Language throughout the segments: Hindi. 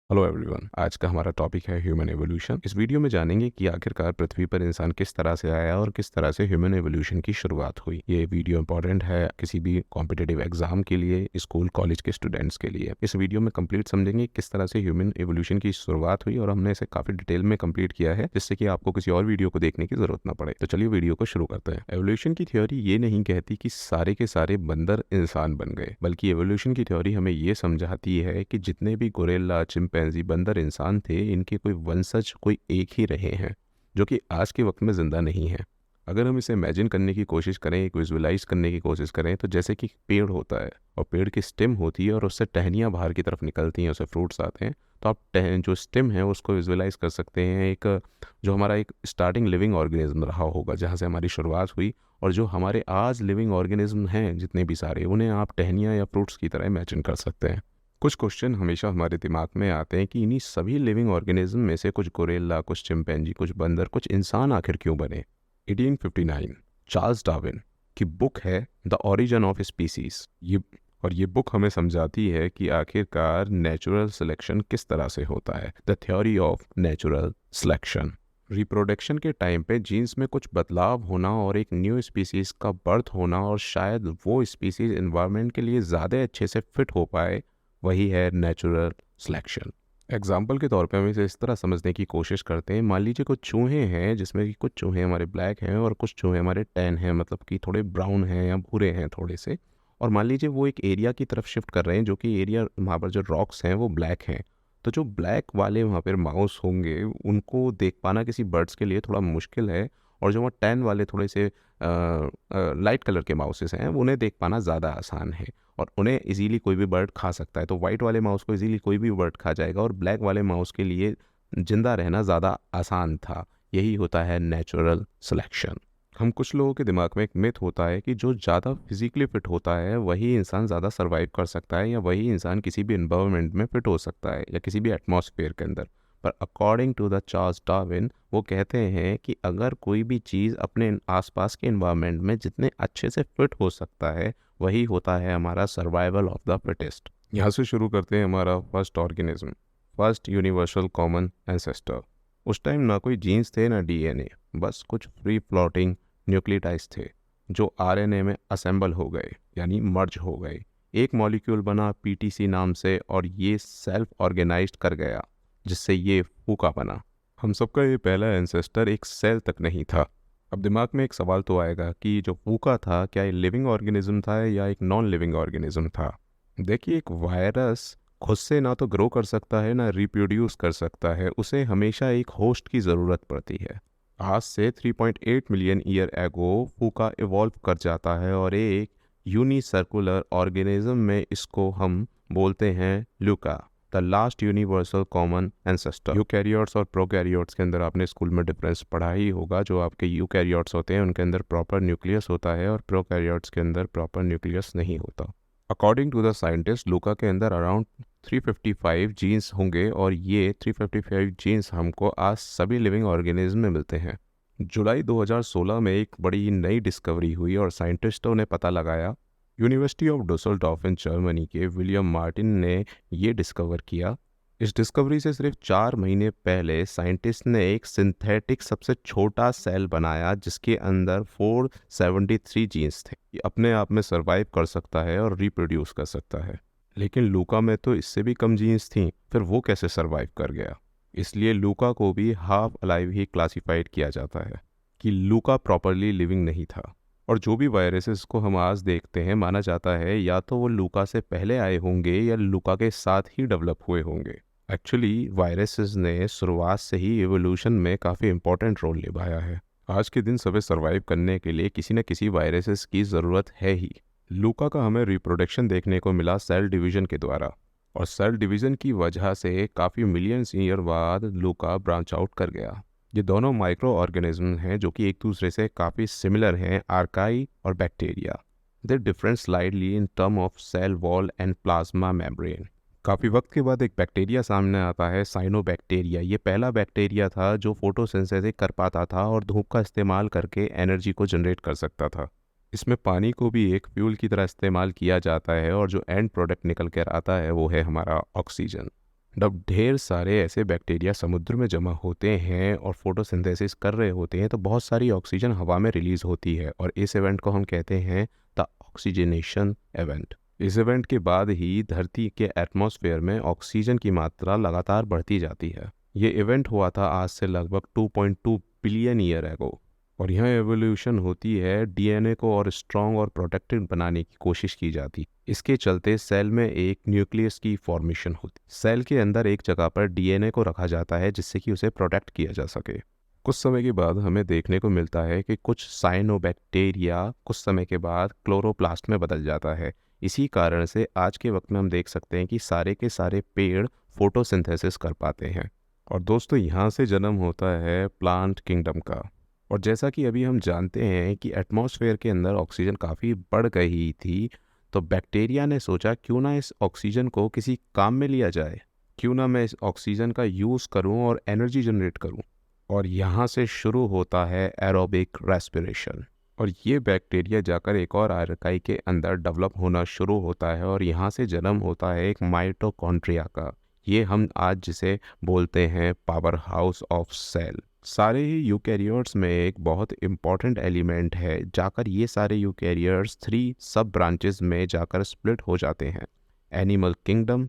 Hello everyone. आज का हमारा टॉपिक है ह्यूमन एवोल्यूशन। इस वीडियो में जानेंगे कि आखिरकार पृथ्वी पर इंसान किस तरह से आया और किस तरह से ह्यूमन एवोल्यूशन की शुरुआत हुई। ये वीडियो इंपॉर्टेंट है किसी भी कॉम्पिटिटिव एग्जाम के लिए, स्कूल कॉलेज के स्टूडेंट्स के लिए। इस वीडियो में कंप्लीट समझेंगे किस तरह से ह्यूमन एवोल्यूशन की शुरुआत हुई और हमने इसे काफी डिटेल में कंप्लीट किया है, जिससे कि आपको किसी और वीडियो को देखने की जरूरत ना पड़े। तो चलिए वीडियो को शुरू करते हैं। एवोल्यूशन की थ्योरी ये नहीं कहती कि सारे के सारे बंदर इंसान बन गए, बल्कि एवोल्यूशन की थ्योरी हमें ये समझाती है कि जितने भी गोरिल्ला, चिंपैंजी, बंदर इंसान थे, इनके कोई वंशज कोई एक ही रहे हैं जो कि आज के वक्त में जिंदा नहीं है। अगर हम इसे इमेजिन करने की कोशिश करें, एक विजुअलाइज करने की कोशिश करें, तो जैसे कि पेड़ होता है और पेड़ की स्टेम होती है और उससे टहनियाँ बाहर की तरफ निकलती हैं, उससे फ्रूट्स आते हैं। तो आप जो स्टेम है उसको विजुअलाइज कर सकते हैं, एक जो हमारा एक स्टार्टिंग लिविंग ऑर्गेनिज्म रहा होगा, जहाँ से हमारी शुरुआत हुई। और जो हमारे आज लिविंग ऑर्गेनिज्म हैं जितने भी सारे, उन्हें आप टहनियाँ या फ्रूट्स की तरह इमेजिन कर सकते हैं। कुछ क्वेश्चन हमेशा हमारे दिमाग में आते हैं कि इन्हीं सभी लिविंग ऑर्गेनिज्म में से कुछ गोरिल्ला, कुछ चिंपैंजी, कुछ बंदर, कुछ इंसान आखिर क्यों बने। 1859 चार्ल्स डार्विन की बुक है द ओरिजिन ऑफ स्पीसीज। ये बुक हमें समझाती है कि आखिरकार नेचुरल सिलेक्शन किस तरह से होता है। The theory of natural selection. Reproduction के टाइम पे जीन्स में कुछ बदलाव होना और एक न्यू स्पीसीज का बर्थ होना, और शायद वो स्पीसीज एनवायरनमेंट के लिए ज़्यादा अच्छे से फिट हो पाए, वही है नेचुरल सिलेक्शन। एग्जाम्पल के तौर पे हम इसे इस तरह समझने की कोशिश करते हैं। मान लीजिए कुछ चूहे हैं, जिसमें कि कुछ चूहे हमारे ब्लैक हैं और कुछ चूहे हमारे टैन हैं, मतलब कि थोड़े ब्राउन हैं या भूरे हैं थोड़े से। और मान लीजिए वो एक एरिया की तरफ शिफ्ट कर रहे हैं, जो कि एरिया वहाँ पर जो रॉक्स हैं वो ब्लैक हैं। तो जो ब्लैक वाले वहाँ पर माउस होंगे, उनको देख पाना किसी बर्ड्स के लिए थोड़ा मुश्किल है। और जो वहाँ टैन वाले थोड़े से लाइट कलर के माउसेस हैं, उन्हें देख पाना ज़्यादा आसान है और उन्हें इजीली कोई भी बर्ड खा सकता है। तो वाइट वाले माउस को इजीली कोई भी बर्ड खा जाएगा और ब्लैक वाले माउस के लिए जिंदा रहना ज़्यादा आसान था। यही होता है नेचुरल सिलेक्शन। हम कुछ लोगों के दिमाग में एक मिथ होता है कि जो ज़्यादा फिजिकली फिट होता है वही इंसान ज़्यादा सर्वाइव कर सकता है, या वही इंसान किसी भी एनवायरनमेंट में फिट हो सकता है या किसी भी एटमॉस्फेयर के अंदर। पर according to the Charles Darwin, वो कहते हैं कि अगर कोई भी चीज़ अपने आसपास के एनवायरनमेंट में जितने अच्छे से फिट हो सकता है, वही होता है हमारा सर्वाइवल ऑफ द फिटेस्ट। यहाँ से शुरू करते हैं हमारा first organism, first universal common ancestor. उस टाइम ना कोई जीन्स थे ना डीएनए, बस कुछ फ्री फ्लोटिंग न्यूक्लियोटाइड्स थे जो आरएनए में असेंबल हो गए, यानी मर्ज हो गए। एक मॉलिक्यूल बना पीटीसी नाम से और ये सेल्फ ऑर्गेनाइज्ड कर गया, जिससे ये फूका बना। हम सबका ये पहला एंसेस्टर एक सेल तक नहीं था। अब दिमाग में एक सवाल तो आएगा कि जो फूका था, क्या ये लिविंग ऑर्गेनिज्म था या एक नॉन लिविंग ऑर्गेनिज्म था। देखिए, एक वायरस खुद से ना तो ग्रो कर सकता है ना रिप्रोड्यूस कर सकता है, उसे हमेशा एक होस्ट की ज़रूरत पड़ती है। आज से 3.8 मिलियन ईयर एगो फूका इवॉल्व कर जाता है और एक यूनिसर्कुलर ऑर्गेनिज्म में इसको हम बोलते हैं Luca, the last universal common ancestor. Eukaryotes और प्रोकैरियोट्स के अंदर आपने स्कूल में डिफरेंस पढ़ा ही होगा। जो आपके यूकैरियोट्स होते हैं उनके अंदर प्रॉपर न्यूक्लियस होता है और प्रोकैरियोट्स के अंदर प्रॉपर न्यूक्लियस नहीं होता। अकॉर्डिंग टू द साइंटिस्ट, लूका के अंदर अराउंड 355 जीन्स होंगे और ये 355 जीन्स हमको आज सभी लिविंग ऑर्गेनिज्म में मिलते हैं। जुलाई 2016 में एक बड़ी नई डिस्कवरी हुई और साइंटिस्टों ने पता लगाया। यूनिवर्सिटी ऑफ डुसेल्डॉर्फ इन जर्मनी के विलियम मार्टिन ने ये डिस्कवर किया। इस डिस्कवरी से सिर्फ 4 महीने पहले साइंटिस्ट ने एक सिंथेटिक सबसे छोटा सेल बनाया, जिसके अंदर 473 जीन्स थे। ये अपने आप में सरवाइव कर सकता है और रिप्रोड्यूस कर सकता है। लेकिन लूका में तो इससे भी कम जीन्स थी, फिर वो कैसे सरवाइव कर गया। इसलिए लूका को भी हाफ अलाइव ही क्लासिफाइड किया जाता है कि लूका प्रॉपरली लिविंग नहीं था। और जो भी वायरसेस को हम आज देखते हैं, माना जाता है या तो वो लूका से पहले आए होंगे या लूका के साथ ही डेवलप हुए होंगे। एक्चुअली वायरसेस ने शुरुआत से ही एवोल्यूशन में काफ़ी इंपॉर्टेंट रोल निभाया है। आज के दिन सभी सर्वाइव करने के लिए किसी न किसी वायरसेस की ज़रूरत है ही। लूका का हमें रिप्रोडक्शन देखने को मिला सेल डिवीजन के द्वारा, और सेल डिवीजन की वजह से काफ़ी मिलियंस ईयर बाद लूका ब्रांच आउट कर गया। ये दोनों माइक्रो ऑर्गेनिज्म हैं जो कि एक दूसरे से काफ़ी सिमिलर हैं, आर्काई और bacteria. They different slightly in term of cell wall and plasma membrane. काफ़ी वक्त के बाद एक बैक्टीरिया सामने आता है, साइनोबैक्टीरिया। ये पहला बैक्टीरिया था जो फोटोसिंथेसिस कर पाता था और धूप का इस्तेमाल करके एनर्जी को जनरेट कर सकता था। इसमें पानी को भी एक फ्यूल की तरह इस्तेमाल किया जाता है और जो एंड प्रोडक्ट निकल कर आता है वो है हमारा ऑक्सीजन। जब ढेर सारे ऐसे बैक्टीरिया समुद्र में जमा होते हैं और फोटोसिंथेसिस कर रहे होते हैं तो बहुत सारी ऑक्सीजन हवा में रिलीज होती है और इस इवेंट को हम कहते हैं द ऑक्सीजनेशन इवेंट। इस इवेंट के बाद ही धरती के एटमॉस्फेयर में ऑक्सीजन की मात्रा लगातार बढ़ती जाती है। ये इवेंट हुआ था आज से लगभग 2.2 बिलियन ईयर एगो और यहाँ एवोल्यूशन होती है, डीएनए को और स्ट्रॉन्ग और प्रोटेक्टेड बनाने की कोशिश की जाती। इसके चलते सेल में एक न्यूक्लियस की फॉर्मेशन होती। सेल के अंदर एक जगह पर डीएनए को रखा जाता है जिससे कि उसे प्रोटेक्ट किया जा सके। कुछ समय के बाद हमें देखने को मिलता है कि कुछ साइनोबैक्टीरिया कुछ समय के बाद क्लोरोप्लास्ट में बदल जाता है। इसी कारण से आज के वक्त में हम देख सकते हैं कि सारे के सारे पेड़ फोटोसिंथेसिस कर पाते हैं। और दोस्तों यहाँ से जन्म होता है प्लांट किंगडम का। और जैसा कि अभी हम जानते हैं कि एटमॉस्फेयर के अंदर ऑक्सीजन काफ़ी बढ़ गई थी, तो बैक्टीरिया ने सोचा क्यों ना इस ऑक्सीजन को किसी काम में लिया जाए, क्यों ना मैं इस ऑक्सीजन का यूज़ करूं और एनर्जी जनरेट करूं। और यहाँ से शुरू होता है एरोबिक रेस्पिरेशन। और ये बैक्टीरिया जाकर एक और आर्काई के अंदर डेवलप होना शुरू होता है और यहाँ से जन्म होता है एक माइटोकॉन्ड्रिया का। ये हम आज जिसे बोलते हैं पावर हाउस ऑफ सेल। सारे ही यूकैरियोट्स में एक बहुत इम्पॉर्टेंट एलिमेंट है, जाकर ये सारे यूकैरियोट्स 3 सब ब्रांचेस में जाकर स्प्लिट हो जाते हैं, animal kingdom,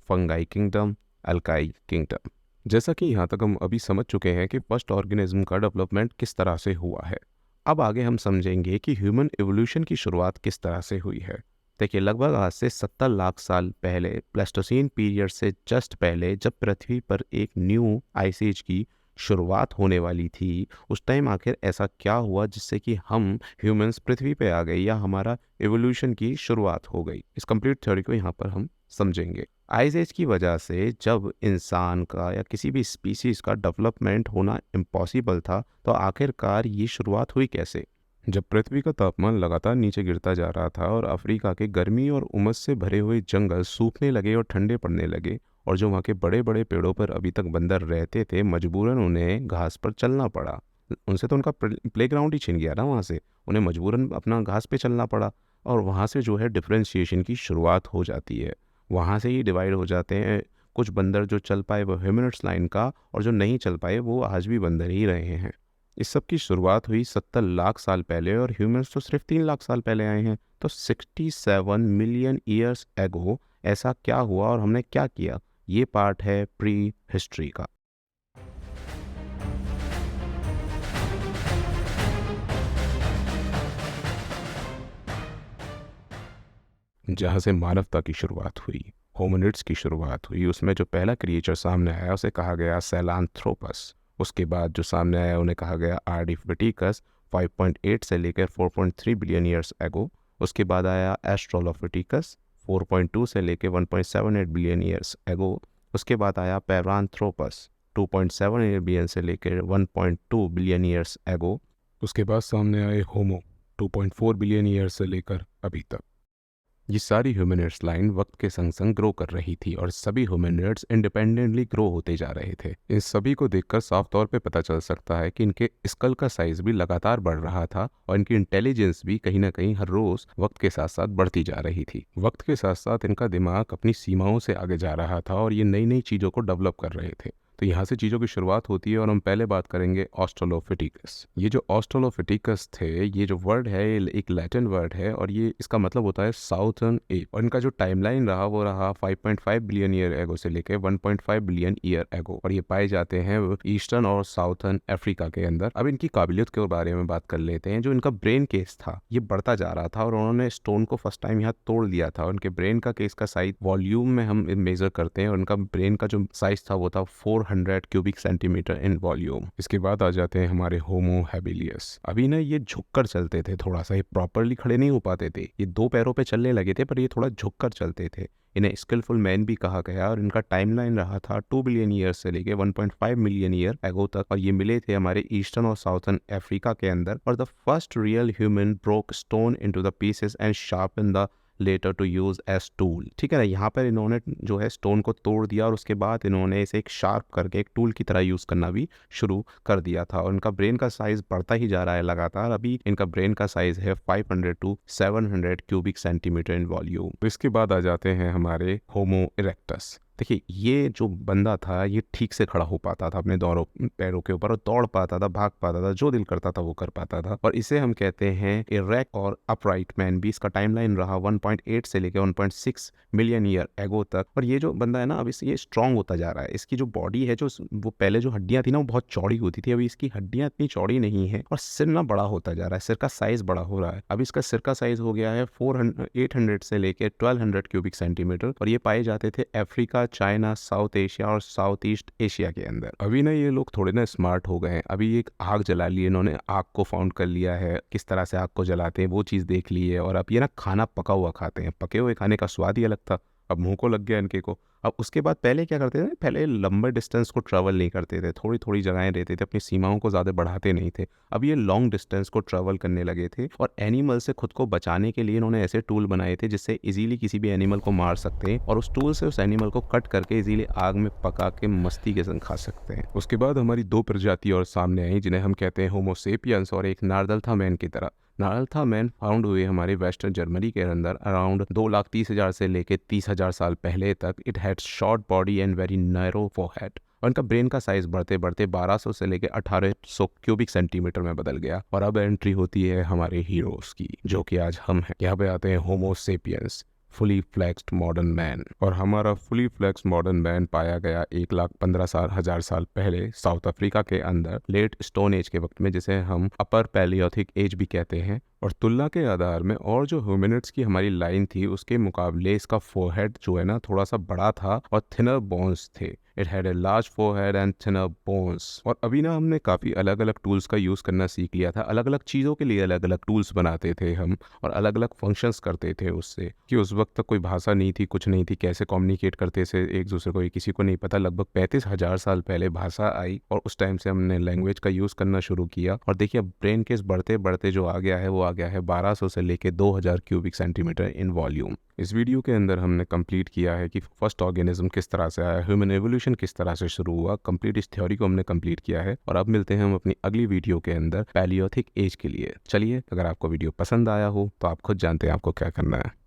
fungi kingdom, algae kingdom. जैसा कि यहाँ तक हम अभी समझ चुके हैं कि फर्स्ट ऑर्गेनिज्म का डेवलपमेंट किस तरह से हुआ है, अब आगे हम समझेंगे कि ह्यूमन एवोल्यूशन की शुरुआत किस तरह से हुई है। देखिए, लगभग आज से 70 लाख साल पहले, प्लेस्टोसीन पीरियड से जस्ट पहले, जब पृथ्वी पर एक न्यू आइस एज की शुरुआत होने वाली थी, उस टाइम आखिर ऐसा क्या हुआ जिससे कि हम ह्यूमंस पृथ्वी पे आ गए या हमारा एवोल्यूशन की शुरुआत हो गई। इस कंप्लीट थ्योरी को यहाँ पर हम समझेंगे। आइस एज की वजह से जब इंसान का या किसी भी स्पीसीज का डेवलपमेंट होना इम्पॉसिबल था, तो आखिरकार ये शुरुआत हुई कैसे? जब पृथ्वी का तापमान लगातार नीचे गिरता जा रहा था और अफ्रीका के गर्मी और उमस से भरे हुए जंगल सूखने लगे और ठंडे पड़ने लगे, और जो वहाँ के बड़े बड़े पेड़ों पर अभी तक बंदर रहते थे, मजबूरन उन्हें घास पर चलना पड़ा। उनसे तो उनका प्लेग्राउंड ही छिन गया ना, वहाँ से उन्हें मजबूरन अपना घास पे चलना पड़ा। और वहाँ से जो है डिफ्रेंशिएशन की शुरुआत हो जाती है। वहाँ से ही डिवाइड हो जाते हैं। कुछ बंदर जो चल पाए वो ह्यूमनिड्स लाइन का, और जो नहीं चल पाए वो आज भी बंदर ही रहे हैं। इस सब की शुरुआत हुई 70 लाख साल पहले और ह्यूमंस तो सिर्फ 3 लाख साल पहले आए हैं। तो 67 मिलियन ईयर्स एगो ऐसा क्या हुआ और हमने क्या किया, ये पार्ट है प्री हिस्ट्री का। जहाँ से मानवता की शुरुआत हुई, होमिनिड्स की शुरुआत हुई, उसमें जो पहला क्रिएचर सामने आया उसे कहा गया सैलांथ्रोपस। उसके बाद जो सामने आया उन्हें कहा गया आर्डिफिटिकस 5.8 से लेकर 4.3 बिलियन ईयर्स एगो। उसके बाद आया एस्ट्रोलोफिटिकस 4.2 से लेकर 1.78 बिलियन ईयर्स एगो। उसके बाद आया पैरांथ्रोपस 2.78 बिलियन से लेकर 1.2 बिलियन ईयर्स एगो। उसके बाद सामने आए होमो 2.4 बिलियन ईयर्स से लेकर अभी तक। ये सारी ह्यूमनिड्स लाइन वक्त के संग संग ग्रो कर रही थी और सभी ह्यूमनिड्स इंडिपेंडेंटली ग्रो होते जा रहे थे। इन सभी को देखकर साफ तौर पे पता चल सकता है कि इनके स्कल का साइज भी लगातार बढ़ रहा था और इनकी इंटेलिजेंस भी कहीं ना कहीं हर रोज वक्त के साथ साथ बढ़ती जा रही थी। वक्त के साथ साथ इनका दिमाग अपनी सीमाओं से आगे जा रहा था और ये नई नई चीज़ों को डेवलप कर रहे थे। तो यहाँ से चीज़ों की शुरुआत होती है और हम पहले बात करेंगे ऑस्ट्रेलोफिटिकस। ये जो ऑस्ट्रेलोफिटिकस थे, ये जो वर्ड है ये एक लैटिन वर्ड है और ये इसका मतलब होता है साउथर्न एप। और इनका जो टाइमलाइन रहा वो रहा 5.5 बिलियन ईयर एगो से लेकर 1.5 बिलियन ईयर एगो, और ये पाए जाते हैं ईस्टर्न और साउथर्न अफ्रीका के अंदर। अब इनकी काबिलियत के बारे में बात कर लेते हैं। जो इनका ब्रेन केस था ये बढ़ता जा रहा था और उन्होंने स्टोन को फर्स्ट टाइम यहाँ तोड़ दिया था। उनके ब्रेन का केस का साइज वॉल्यूम में हम मेजर करते हैं और उनका ब्रेन का जो साइज था वो था 400 क्यूबिक सेंटीमीटर इन वॉल्यूम। इसके बाद आ जाते हैं हमारे होमो हैबिलियस। अभी ना ये झुककर चलते थे, थोड़ा सा ये प्रॉपरली खड़े नहीं हो पाते थे। ये 2 पैरों पे चलने लगे थे पर ये थोड़ा झुककर चलते थे। इन्हें स्किलफुल मैन भी कहा गया और इनका टाइमलाइन रहा था 2 बिलियन ईयर से लेके 1.5 मिलियन ईयर एगो तक, और ये मिले थे हमारे ईस्टर्न और साउथर्न अफ्रीका के अंदर। और the first real human broke stone into the pieces and sharpen the letter to use as tool. ठीक है ना, यहाँ पर इन्होंने जो है स्टोन को तोड़ दिया और उसके बाद इन्होंने इसे एक शार्प करके एक टूल की तरह यूज करना भी शुरू कर दिया था। और इनका ब्रेन का साइज बढ़ता ही जा रहा है लगातार। अभी इनका ब्रेन का साइज है 500 to 700 cubic centimetre in volume. इसके बाद आ जाते हैं हमारे होमो इरेक्टस। देखिए ये जो बंदा था ये ठीक से खड़ा हो पाता था अपने दोनों पैरों के ऊपर और दौड़ पाता था, भाग पाता था, जो दिल करता था वो कर पाता था। और इसे हम कहते हैं इरेक्ट और अपराइट मैन। भी इसका टाइमलाइन रहा 1.8 से लेकर 1.6 मिलियन ईयर एगो तक। और ये जो बंदा है ना, अब ये स्ट्रांग होता जा रहा है। इसकी जो बॉडी है, जो वो पहले जो हड्डियां थी ना वो बहुत चौड़ी होती थी, अभी इसकी हड्डियां इतनी चौड़ी नहीं है और सिर ना बड़ा होता जा रहा है, सिर का साइज बड़ा हो रहा है। अब इसका सिर का साइज हो गया है 800 से लेकर 1200 क्यूबिक सेंटीमीटर। और ये पाए जाते थे अफ्रीका, चाइना, साउथ एशिया और साउथ ईस्ट एशिया के अंदर। अभी ना ये लोग थोड़े ना स्मार्ट हो गए हैं। अभी एक आग जला ली, इन्होंने आग को फाउंड कर लिया है, किस तरह से आग को जलाते हैं वो चीज़ देख ली है। और अब ये ना खाना पका हुआ खाते हैं। पके हुए खाने का स्वाद ही अलग था, अब मुंह को लग गया इनके को। अब उसके बाद पहले क्या करते थे, पहले लंबे डिस्टेंस को ट्रैवल नहीं करते थे, थोड़ी थोड़ी जगहें रहते थे, अपनी सीमाओं को ज़्यादा बढ़ाते नहीं थे। अब ये लॉन्ग डिस्टेंस को ट्रैवल करने लगे थे और एनिमल से खुद को बचाने के लिए इन्होंने ऐसे टूल बनाए थे जिससे इजीली किसी भी एनिमल को मार सकते हैं और उस टूल से उस एनिमल को कट करके इजीली आग में पका के मस्ती के संग खा सकते हैं। उसके बाद हमारी दो प्रजाति और सामने आई जिन्हें हम कहते हैं होमो सेपियंस और एक नार्दलथा मैन की तरह। नार्दलथा मैन फाउंड हुए हमारे वेस्टर्न जर्मनी के अंदर अराउंड 2,30,000 से लेके 30,000 साल पहले तक। It had short body and very narrow forehead. और इनका ब्रेन का साइज बढ़ते बढ़ते 1200 से लेके 1800 क्यूबिक सेंटीमीटर में बदल गया। और अब एंट्री होती है हमारे हीरोज की, जो कि आज हम हैं। यहाँ पे आते हैं homo sapiens, fully flexed modern man. और हमारा फुली फ्लेक्स्ड मॉडर्न मैन पाया गया 1,15,000 साल पहले साउथ अफ्रीका के अंदर, लेट स्टोन एज के वक्त में, जिसे हम अपर पैलियोथिक एज भी कहते हैं। और तुलना के आधार में और जो ह्यूमनिड्स की हमारी लाइन थी उसके मुकाबले इसका फोरहेड जो है ना थोड़ा सा बड़ा था और थिनर बोन्स थे। It had a large forehead and thinner bones. और अभी ना हमने काफ़ी अलग अलग टूल्स का यूज़ करना सीख लिया था। अलग अलग चीज़ों के लिए अलग अलग टूल्स बनाते थे हम और अलग अलग फंक्शंस करते थे उससे। कि उस वक्त तक कोई भाषा नहीं थी, कुछ नहीं थी, कैसे कम्युनिकेट करते थे एक दूसरे को, ये किसी को नहीं पता। लगभग 35,000 साल पहले भाषा आई और उस टाइम से हमने लैंग्वेज का यूज़ करना शुरू किया। और देखिए ब्रेन केस बढ़ते बढ़ते जो आ गया है वो आ गया है 1200 से लेके 2000 क्यूबिक सेंटीमीटर इन वॉल्यूम। इस वीडियो के अंदर हमने कंप्लीट किया है कि फर्स्ट ऑर्गेनिज्म किस तरह से आया, ह्यूमन एवोल्यूशन किस तरह से शुरू हुआ। कंप्लीट इस थ्योरी को हमने कंप्लीट किया है। और अब मिलते हैं हम अपनी अगली वीडियो के अंदर पैलियोथिक एज के लिए। चलिए, अगर आपको वीडियो पसंद आया हो तो आप खुद जानते हैं आपको क्या करना है।